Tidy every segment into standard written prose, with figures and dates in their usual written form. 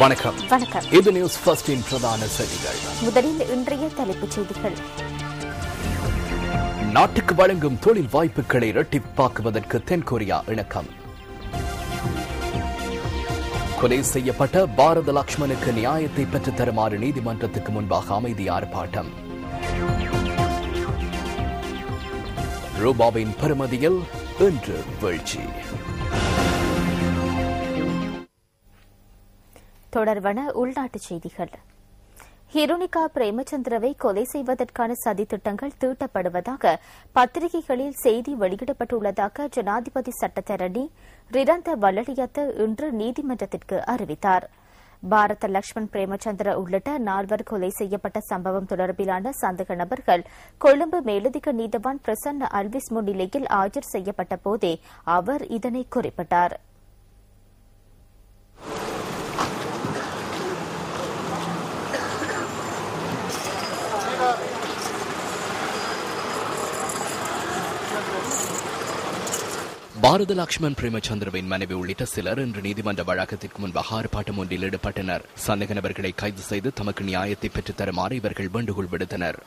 வணக்கம். இது நியூஸ் ஃபர்ஸ்டின் பிரதான செய்திகள். முதலில் இன்றைய தலைப்புச் செய்திகள். நாட்டுக்கு வழங்கும் தொழில் வாய்ப்புகளை இரட்டிப்பாக்குவதற்கு தென்கொரியா இணக்கம். கொலை செய்யப்பட்ட பாரத லக்ஷ்மனுக்கு நியாயத்தை பெற்றுத் தருமாறு நீதிமன்றத்துக்கு முன்பாக அமைதி ஆர்ப்பாட்டம். ரூபாவின் பெறுமதியில் இன்று வீழ்ச்சி. தொடர்வன உள்நாட்டுச் செய்திகள். ஹிருணிகா பிரேமச்சந்திரவை கொலை செய்வதற்கான சதித்திட்டங்கள் தீட்டப்படுவதாக பத்திரிகைகளில் செய்தி வெளியிடப்பட்டுள்ளதாக ஜனாதிபதி சட்டத்தரணி ரிரந்த வலலியத்த இன்று நீதிமன்றத்திற்கு அறிவித்தார். பாரத லக்ஷ்மன் பிரேமச்சந்திர உள்ளிட்ட 4 கொலை செய்யப்பட்ட சம்பவம் தொடர்பிலான சந்தேக நபர்கள் கொழும்பு மேலதிக நீதவான் பிரசன்ன அல்விஸ் முன்னிலையில் ஆஜர் செய்யப்பட்ட போதே அவர் இதனை குறிப்பிட்டார். பாரத லக்ஷ்மன் பிரேமச்சந்திரவின் மனைவி உள்ளிட்ட சிலர் இன்று நீதிமன்ற வழக்கத்திற்கு முன்பாக ஆர்ப்பாட்டம் ஒன்றில் ஈடுபட்டனர். சந்தேக நபர்களை கைது செய்து தமக்கு நியாயத்தை பெற்றுத் தருமாறு இவர்கள் வேண்டுகோள் விடுத்தனர்.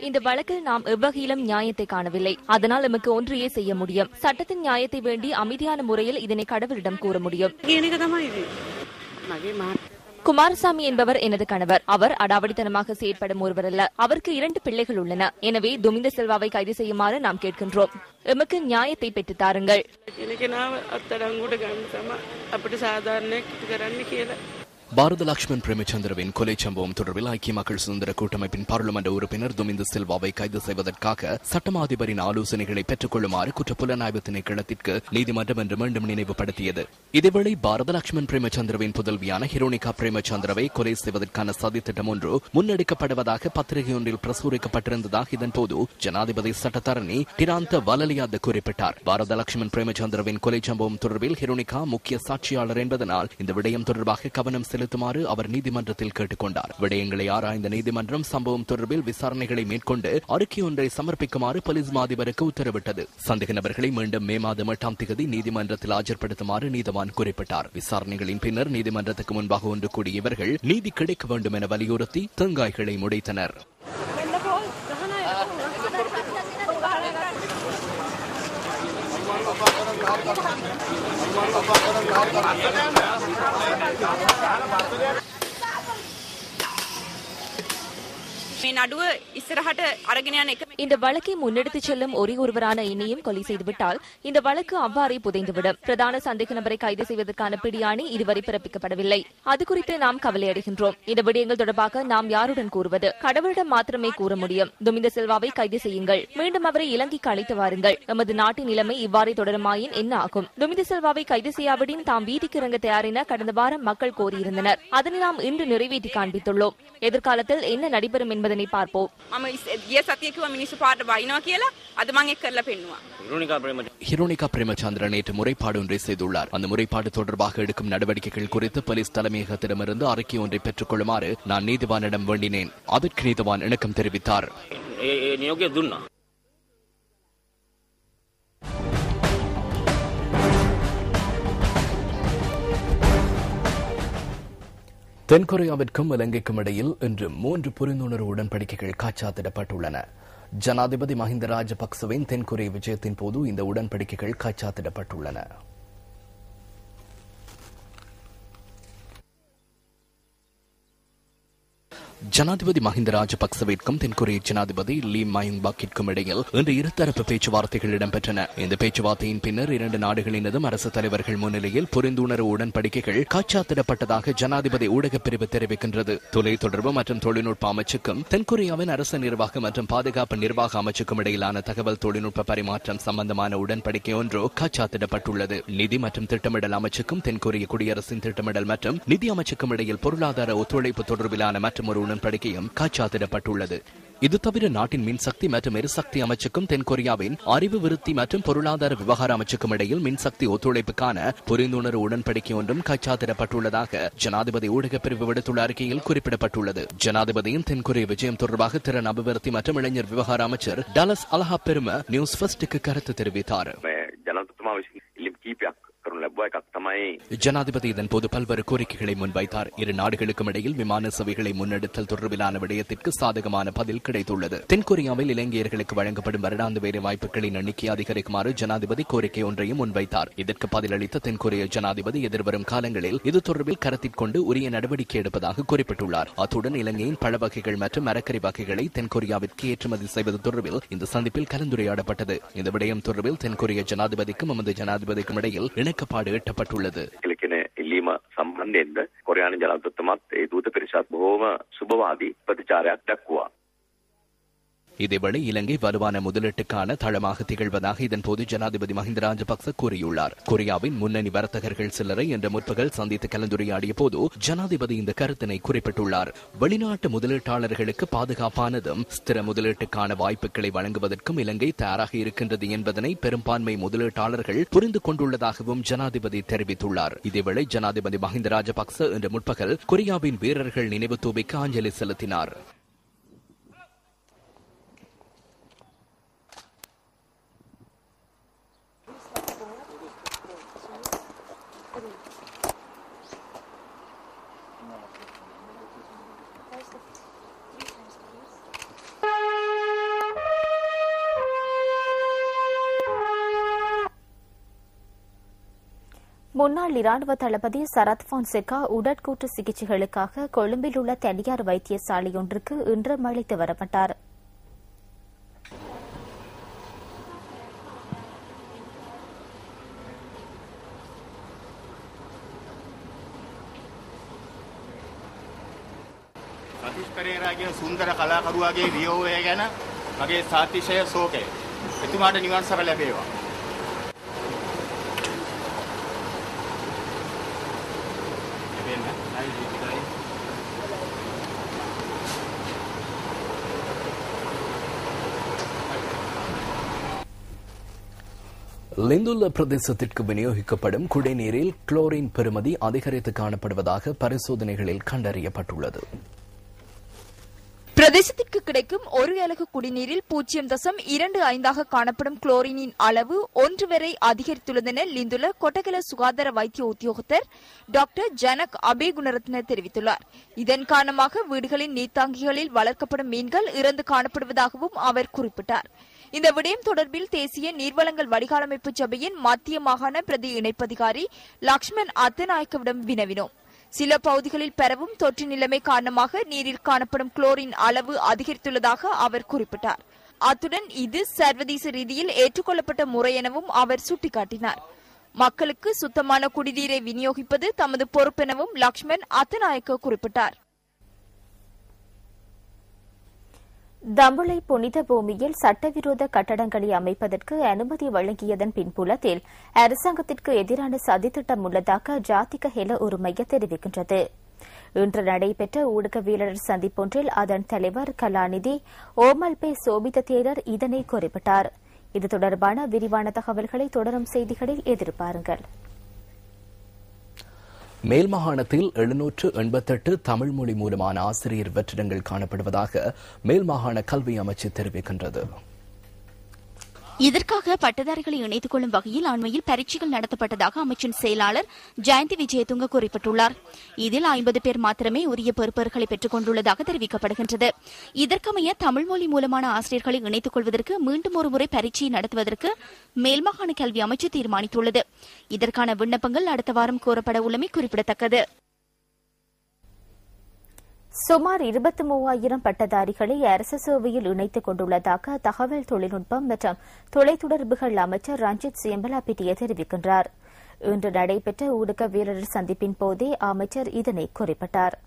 இந்த வழக்கில் நாம் எவ்வகையிலும் நியாயத்தை காணவில்லை. அதனால் நமக்கு ஒன்றையே செய்ய முடியும். சட்டத்தின் நியாயத்தை வேண்டி அமைதியான முறையில் இதனை கடவுளிடம் கூற முடியும். குமாரசாமி என்பவர் எனது கணவர். அவர் அடாவடித்தனமாக செயற்படும் ஒருவர் அல்ல. அவருக்கு 2 பிள்ளைகள் உள்ளன. எனவே துமிந்த செல்வாவை கைது செய்யுமாறு நாம் கேட்கின்றோம். எமக்கு நியாயத்தை பெற்றுத் தாருங்கள். பாரத லக்ஷ்மன் பிரேமச்சந்திரவின் கொலை சம்பவம் தொடர்பில் ஐக்கிய மக்கள் சுதந்திர கூட்டமைப்பின் பாராளுமன்ற உறுப்பினர் துமிந்த செல்வாவை கைது செய்வதற்காக சட்டமா அதிபரின் ஆலோசனைகளை பெற்றுக் கொள்ளுமாறு குற்றப்புலனாய்வு திணைக்களத்திற்கு நீதிமன்றம் இன்று மீண்டும் நினைவுபடுத்தியது. இதேவேளை பாரத லக்ஷ்மன் பிரேமச்சந்திரவின் புதல்வியான ஹிருணிகா பிரேமச்சந்திரவை கொலை செய்வதற்கான சதித்திட்டம் ஒன்று முன்னெடுக்கப்படுவதாக பத்திரிகை ஒன்றில் பிரசுரிக்கப்பட்டிருந்ததாக இதன்போது ஜனாதிபதி சட்டத்தரணி டிராந்த வலலியாத குறிப்பிட்டார். பாரத லக்ஷ்மன் பிரேமச்சந்திரவின் கொலை சம்பவம் தொடர்பில் ஹிருணிகா முக்கிய சாட்சியாளர் என்பதனால் இந்த விடயம் தொடர்பாக கவனம் செலுத்துமாறு அவர் நீதிமன்றத்தில் கேட்டுக் கொண்டார். விடயங்களை ஆராய்ந்த நீதிமன்றம் சம்பவம் தொடர்பில் விசாரணைகளை மேற்கொண்டு அறிக்கை ஒன்றை சமர்ப்பிக்குமாறு போலீஸ் அதிபருக்கு உத்தரவிட்டது. சந்தேக நபர்களை மீண்டும் மே மாதம் 8ஆம் தேதி நீதிமன்றத்தில் ஆஜர்படுத்துமாறு நீதவான் குறிப்பிட்டார். விசாரணைகளின் பின்னர் நீதிமன்றத்துக்கு முன்பாக ஒன்று கூடிய இவர்கள் நீதி கிடைக்க வேண்டும் என வலியுறுத்தி தேங்காய்களை முடைத்தனர். இந்த வழக்கை முன்னெடுத்துச் செல்லும் ஒரே ஒருவரான என்னையும் கொலை செய்துவிட்டால் இந்த வழக்கு அவ்வாறே புதைந்துவிடும். பிரதான சந்தேக நபரை கைது செய்வதற்கான பிடியாணை இதுவரை பிறப்பிக்கப்படவில்லை. அது குறித்து நாம் கவலையடைகின்றோம். இந்த விடயங்கள் தொடர்பாக நாம் யாருடன் கூறுவது? கடவுளிடம் மாத்திரமே கூற முடியும். துமிந்த செல்வாவை கைது செய்யுங்கள். மீண்டும் அவரை இலங்கைக்கு அழைத்து வாருங்கள். எமது நாட்டின் நிலைமை இவ்வாறே தொடருமாயின் என்ன ஆகும்? துமிந்த செல்வாவை கைது செய்யாவிடின் தாம் வீதிக்கு இறங்க தயாரென கடந்த வாரம் மக்கள் கோரியிருந்தனர். அதனை நாம் இன்று நிறைவேற்றி காண்பித்துள்ளோம். எதிர்காலத்தில் என்ன நடைபெறும் என்பதனை பார்ப்போம். ஹிருணிகா பிரேமச்சந்திர நேற்று முறைப்பாடு ஒன்றை செய்துள்ளார். அந்த முறைப்பாடு தொடர்பாக எடுக்கும் நடவடிக்கைகள் குறித்து போலீஸ் தலைமையகத்திடமிருந்து அறிக்கை ஒன்றை பெற்றுக் கொள்ளுமாறு நான் நீதிவானிடம் வேண்டினேன். அதற்கு நீதிவான் இணக்கம் தெரிவித்தார். தென்கொரியாவிற்கும் இலங்கைக்கும் இடையில் இன்று 3 புரிந்துணர்வு உடன்படிக்கைகள் காச்சாத்திடப்பட்டுள்ளன. ஜனாதிபதி மஹிந்த ராஜபக்சவின் தென்கொரிய விஜயத்தின் போது இந்த உடன்படிக்கைகள் காச்சாத்திடப்பட்டுள்ளன. ஜனாதிபதி மஹிந்த ராஜபக்சவிற்கும் தென்கொரிய ஜனாதிபதி லீ மயுங் பாக்கிற்கும் இடையில் இன்று இருதரப்பு பேச்சுவார்த்தைகள் இடம்பெற்றன. இந்த பேச்சுவார்த்தையின் பின்னர் 2 நாடுகளினதும் அரசு தலைவர்கள் முன்னிலையில் புரிந்துணர்வு உடன்படிக்கைகள் காச்சாத்திடப்பட்டதாக ஜனாதிபதி ஊடகப் பிரிவு தெரிவிக்கின்றது. தொலைத்தொடர்பு மற்றும் தொழில்நுட்ப அமைச்சுக்கும் தென்கொரியாவின் அரசு நிர்வாகம் மற்றும் பாதுகாப்பு நிர்வாக அமைச்சுக்கும் இடையிலான தகவல் தொழில்நுட்ப பரிமாற்றம் சம்பந்தமான உடன்படிக்கை ஒன்று காச்சாத்திடப்பட்டுள்ளது. நிதி மற்றும் திட்டமிடல் அமைச்சுக்கும் தென்கொரிய குடியரசின் திட்டமிடல் மற்றும் நிதி அமைச்சுக்கும் இடையில் பொருளாதார ஒத்துழைப்பு தொடர்பிலான மற்றொரு உடன்படிக்கையும் காச்சாத்திடப்பட்டுள்ளது. இது தவிர நாட்டின் மின்சக்தி மற்றும் எரிசக்தி அமைச்சுக்கும் தென்கொரியாவின் அறிவு விருத்தி மற்றும் பொருளாதார விவகார அமைச்சுக்கும் இடையில் மின்சக்தி ஒத்துழைப்புக்கான புரிந்துணர்வு உடன்படிக்கை ஒன்றும் காச்சாத்திடப்பட்டுள்ளதாக ஜனாதிபதி ஊடகப் பிரிவு விடுத்துள்ள அறிக்கையில் குறிப்பிடப்பட்டுள்ளது. ஜனாதிபதியின் தென்கொரிய விஜயம் தொடர்பாக திறன் அபிவிருத்தி மற்றும் இளைஞர் விவகார அமைச்சர் டலஸ் அல்ஹா பெரும நியூஸ் ஃபர்ஸ்டுக்கு கருத்து தெரிவித்தார். කරනු ලැබුවා එකක් තමයි ஜனாதிபதி இதன்போது பல்வேறு கோரிக்கைகளை முன்வைத்தார். இரு நாடுகளுக்கும் இடையில் விமான சேவைகளை முன்னெடுத்தல் தொடர்பிலான விடயத்திற்கு சாதகமான பதில் கிடைத்துள்ளது. தென்கொரியாவில் இலங்கையர்களுக்கு வழங்கப்படும் வருடாந்த வேலை வாய்ப்புகளின் எண்ணிக்கை அதிகரிக்குமாறு ஜனாதிபதி கோரிக்கை ஒன்றையும் முன்வைத்தார். இதற்கு பதிலளித்த தென்கொரிய ஜனாதிபதி எதிர்வரும் காலங்களில் இது தொடர்பில் கருத்திற்கொண்டு உரிய நடவடிக்கை எடுப்பதாக குறிப்பிட்டுள்ளார். அத்துடன் இலங்கையின் பழ வகைகள் மற்றும் மரக்கறி வகைகளை தென்கொரியாவிற்கு ஏற்றுமதி செய்வது தொடர்பில் இந்த சந்திப்பில் கலந்துரையாடப்பட்டது. இந்த விடயம் தொடர்பில் தென்கொரிய ஜனாதிபதிக்கும் எமது ஜனாதிபதிக்கும் இடையில் இணக்கப்பாடு எட்டப்பட்டுள்ளது. සම්බන්ධයෙන්ද කොරියානු ජනාධිපතිතුමාත් ඒ දූත පිරිසත් බොහෝම සුබවාදී ප්‍රතිචාරයක් දක්වුවා. இதேவேளை இலங்கை வலுவான முதலீட்டுக்கான தளமாக திகழ்வதாக இதன்போது ஜனாதிபதி மஹிந்த ராஜபக்ச கூறியுள்ளார். கொரியாவின் முன்னணி வர்த்தகர்கள் சிலரை இன்று முற்பகல் சந்தித்து கலந்துரையாடிய போது ஜனாதிபதி இந்த கருத்தினை குறிப்பிட்டுள்ளார். வெளிநாட்டு முதலீட்டாளர்களுக்கு பாதுகாப்பானதும் ஸ்திர முதலீட்டுக்கான வாய்ப்புகளை வழங்குவதற்கும் இலங்கை தயாராக இருக்கின்றது என்பதனை பெரும்பான்மை முதலீட்டாளர்கள் புரிந்து கொண்டுள்ளதாகவும் ஜனாதிபதி தெரிவித்துள்ளார். இதேவேளை ஜனாதிபதி மஹிந்த ராஜபக்ச இன்று முற்பகல் கொரியாவின் வீரர்கள் நினைவு தூபிக்கு அஞ்சலி செலுத்தினார். முன்னாள் இராணுவ தளபதி சரத் போன்சேகா உடற்கூற்று சிகிச்சைகளுக்காக கொழும்பில் உள்ள தனியார் வைத்தியசாலையொன்றுக்கு இன்று அழைத்து வரப்பட்டார். සතිෂ් පෙරේරාගේ සුන්දර කලාකරුවාගේ වියෝවය ගැන මගේ සාතිශය ශෝකය. එතුමාට නිවන් සර ලැබේවා. லிந்துல பிரதேசத்திற்கு விநியோகிக்கப்படும் குடிநீரில் குளோரின் பெறுமதி அதிகரித்து காணப்படுவதாக பரிசோதனைகளில் கண்டறியப்பட்டுள்ளது. பிரதேசத்திற்கு கிடைக்கும் ஒரு அலகு குடிநீரில் 0.25 காணப்படும் குளோரினின் அளவு 1 வரை அதிகரித்துள்ளதென லிந்துல கொட்டகல சுகாதார வைத்திய உத்தியோகத்தர் டாக்டர் ஜனக் அபேகுணரத்ன தெரிவித்துள்ளார். இதன் காரணமாக வீடுகளின் நீர்த்தாங்கிகளில் வளர்க்கப்படும் மீன்கள் இறந்து காணப்படுவதாகவும் அவர் குறிப்பிட்டார். இந்த விடயம் தொடர்பில் தேசிய நீர்வளங்கள் வடிகாலமைப்பு சபையின் மத்திய மாகாண பிரதி இணைப்பதிகாரி லக்ஷ்மன் அத்தநாயக்கவிடம் வினவினோம். சில பகுதிகளில் பரவும் தொற்று நிலைமை காரணமாக நீரில் காணப்படும் குளோரின் அளவு அதிகரித்துள்ளதாக அவர் குறிப்பிட்டார். அத்துடன் இது சர்வதேச ரீதியில் ஏற்றுக்கொள்ளப்பட்ட முறை எனவும் அவர் சுட்டிக்காட்டினார். மக்களுக்கு சுத்தமான குடிநீரை விநியோகிப்பது தமது பொறுப்பெனவும் லக்ஷ்மன் அத்தநாயக்க குறிப்பிட்டார். தம்புளை புனித பூமியில் சட்டவிரோத கட்டடங்களை அமைப்பதற்கு அனுமதி வழங்கியதன் பின்புலத்தில் அரசாங்கத்திற்கு எதிரான சதித்திட்டம் உள்ளதாக ஜாதிக ஹெல உரிமைய தெரிவிக்கின்றது. இன்று நடைபெற்ற ஊடகவியலாளர் சந்திப்பொன்றில் அதன் தலைவர் கலாநிதி ஓமல்பே சோபித தேரர் இதனை குறிப்பிட்டார். இது தொடர்பான விரிவான தகவல்களை தொடரும் செய்திகளில் எதிர்பாருங்கள். மேல் மாகாணத்தில் 788 தமிழ் மொழி மூலமான ஆசிரியர் வெற்றிடங்கள் காணப்படுவதாக மேல் மாகாண கல்வி அமைச்சு தெரிவிக்கின்றது. இதற்காக பட்டதாரிகளை இணைத்துக் கொள்ளும் வகையில் அண்மையில் பரீட்சைகள் நடத்தப்பட்டதாக அமைச்சின் செயலாளர் ஜெயந்தி விஜயதுங்க குறிப்பிட்டுள்ளார். இதில் 50 பேர் மாத்திரமே உரிய பொறுப்புகளை பெற்றுக் கொண்டுள்ளதாக தெரிவிக்கப்படுகின்றது. இதற்கமைய தமிழ் மொழி மூலமான ஆசிரியர்களை இணைத்துக் கொள்வதற்கு மீண்டும் ஒருமுறை பரீட்சையை நடத்துவதற்கு மேல்மாகாண கல்வி அமைச்சு தீர்மானித்துள்ளது. இதற்கான விண்ணப்பங்கள் அடுத்த வாரம் கோரப்பட உள்ளமை குறிப்பிடத்தக்கது. சுமார் 23,000 பட்டதாரிகளை அரசு சேவையில் இணைத்துக் கொண்டுள்ளதாக தகவல் தொழில்நுட்பம் மற்றும் தொலைத்தொடர்புகள் அமைச்சர் ரஞ்சித் சியம்பலாபிட்டிய தெரிவிக்கின்றார். இன்று நடைபெற்ற ஊடகவியலாளர் சந்திப்பின் போதே அமைச்சர் இதனை குறிப்பிட்டார்.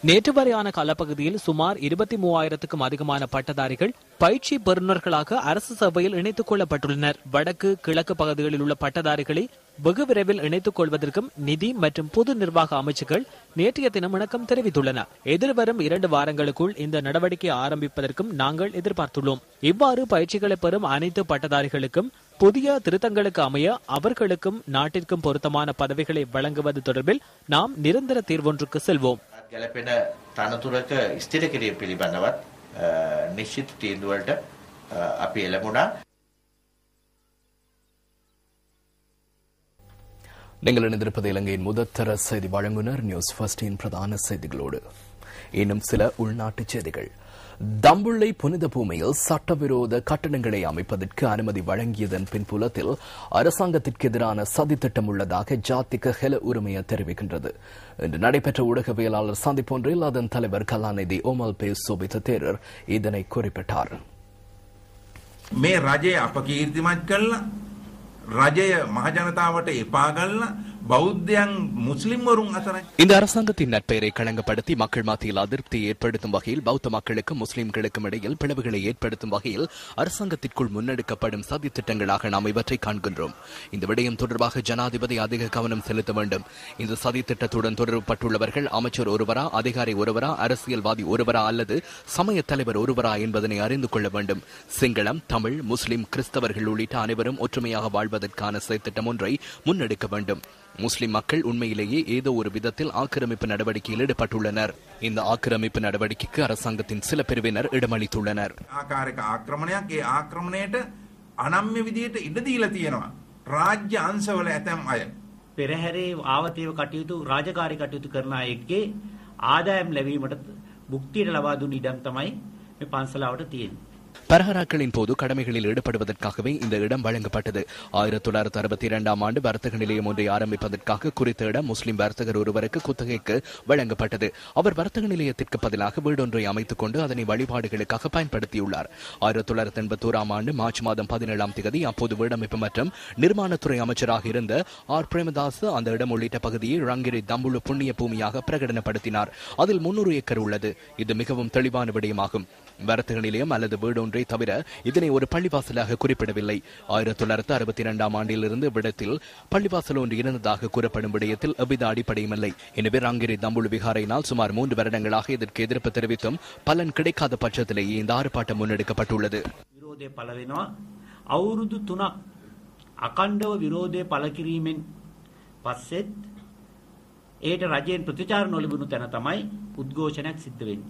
நேற்று வரையான காலப்பகுதியில் சுமார் 23,000க்கும் அதிகமான பட்டதாரிகள் பயிற்சி பெறுநர்களாக அரசு சபையில் இணைத்துக் கொள்ளப்பட்டுள்ளனர். வடக்கு கிழக்கு பகுதிகளில் உள்ள பட்டதாரிகளை வெகு விரைவில் இணைத்துக் கொள்வதற்கும் நிதி மற்றும் பொது நிர்வாக அமைச்சுகள் நேற்றைய தினம் இணக்கம் தெரிவித்துள்ளன. எதிர்வரும் 2 வாரங்களுக்குள் இந்த நடவடிக்கை ஆரம்பிப்பதற்கும் நாங்கள் எதிர்பார்த்துள்ளோம். இவ்வாறு பயிற்சிகளை பெறும் அனைத்து பட்டதாரிகளுக்கும் புதிய திருத்தங்களுக்கு அமைய அவர்களுக்கும் நாட்டிற்கும் பொருத்தமான பதவிகளை வழங்குவது தொடர்பில் நாம் நிரந்தர தீர்வொன்றுக்கு செல்வோம். நீங்கள் இணைந்திருப்பது இலங்கையின் முதற்தர செய்தி வழங்குனர் நியூஸ் ஃபர்ஸ்டின் பிரதான செய்திகளோடு. இன்னும் சில உள்நாட்டு செய்திகள். தம்புள்ளை புனித பூமியில் சட்டவிரோத கட்டடங்களை அமைப்பதற்கு அனுமதி வழங்கியதன் பின்புலத்தில் அரசாங்கத்திற்கு எதிரான சதித்திட்டம் உள்ளதாக ஜாத்திக ஹெல உரிமையை தெரிவிக்கின்றது. இன்று நடைபெற்ற ஊடகவியலாளர் சந்திப்பொன்றில் அதன் தலைவர் கலாநிதி ஓமல் பே சோபித்த தேரர் இதனை குறிப்பிட்டார். මේ රජය අපකීර්තිමත් කළා රජය මහජනතාවට එපා කළා பௌத்தியன் முஸ்லிம் வரும் இந்த அரசாங்கத்தின் நட்பெயரை களங்கப்படுத்தி மக்கள் மத்தியில் அதிருப்தியை ஏற்படுத்தும் வகையில் பௌத்த மக்களுக்கும் முஸ்லிம்களுக்கும் இடையில் பிளவுகளை ஏற்படுத்தும் வகையில் அரசாங்கத்திற்குள் முன்னெடுக்கப்படும் சதி திட்டங்களாக நாம் இவற்றை காண்கின்றோம். இந்த விடயம் தொடர்பாக ஜனாதிபதி அதிக கவனம் செலுத்த வேண்டும். இந்த சதி திட்டத்துடன் தொடர்புபட்டுள்ளவர்கள் அமைச்சர் ஒருவரா, அதிகாரி ஒருவரா, அரசியல்வாதி ஒருவரா அல்லது சமய தலைவர் ஒருவரா என்பதனை அறிந்து கொள்ள வேண்டும். சிங்களம், தமிழ், முஸ்லிம், கிறிஸ்தவர்கள் உள்ளிட்ட அனைவரும் ஒற்றுமையாக வாழ்வதற்கான செயற்திட்டம் ஒன்றை முன்னெடுக்க வேண்டும். முஸ்லிம் மக்கள் உண்மையிலேயே ஏதோ ஒரு விதத்தில் ஆக்கிரமிப்பு நடவடிக்கையில் ஈடுபட்டுள்ளனர். இந்த ஆக்கிரமிப்பு நடவடிக்கைக்கு அரசாங்கத்தின் சில பிரிவினர் இடமளித்துள்ளனர். ආකාරයක ආක්‍රමණයක් ඒ ආක්‍රමණයට අනම්‍ය විදියට ඉඩ දීලා තියෙනවා රාජ්‍ය අංශවල ඇතැම් අය. පෙරහැරේ ආවතේව කටයුතු රාජකාරී කටයුතු කරන අයගේ ආදායම් ලැබීමට භුක්තියට ලබා දුන් ඉඩම් තමයි මේ පන්සලාවට තියෙන්නේ. பரஹராக்களின் போது கடமைகளில் ஈடுபடுவதற்காகவே இந்த இடம் வழங்கப்பட்டது. 1962 ஆண்டு வர்த்தக நிலையம் ஒன்றை ஆரம்பிப்பதற்காக குறித்த இடம் முஸ்லிம் வர்த்தகர் ஒருவருக்கு குத்தகைக்கு வழங்கப்பட்டது. அவர் வர்த்தக நிலையத்திற்கு பதிலாக வீடொன்றை அமைத்துக் கொண்டு அதனை வழிபாடுகளுக்காக பயன்படுத்தியுள்ளார். 1981 ஆண்டு மார்ச் மாதம் 17ஆம் தேதி அப்போது வீடமைப்பு மற்றும் நிர்மாணத்துறை அமைச்சராக இருந்த ஆர் பிரேமதாஸ் அந்த இடம் உள்ளிட்ட பகுதியை ரங்கிரி தம்புள்ளு புண்ணிய பூமியாக பிரகடனப்படுத்தினார். அதில் 300 ஏக்கர் உள்ளது. இது மிகவும் தெளிவான விடயமாகும். வர்த்தக நிலையம் அல்லது வீடொன்றை தவிர இதனை ஒரு பள்ளிவாசலாக குறிப்பிடவில்லை. 1962 ஆண்டிலிருந்து விடத்தில் பள்ளிவாசல் ஒன்று இருந்ததாக கூறப்படும் விடயத்தில் எவ்வித அடிப்படையும் இல்லை. எனவே ரங்கிரி தம்புள்ளு விகாரையினால் சுமார் 3 வருடங்களாக இதற்கு எதிர்ப்பு தெரிவித்தும் பலன் கிடைக்காத பட்சத்திலேயே இந்த ஆர்ப்பாட்டம் முன்னெடுக்கப்பட்டுள்ளது. විරෝධය පළ වෙනවා. අවුරුදු 3ක් අකණ්ඩව විරෝධය පළ කිරීමෙන් පස්සෙත් ඒට රජයෙන් ප්‍රතිචාර නොලැබුණු තැන තමයි උද්ඝෝෂණයක් සිද්ධ වෙන්නේ.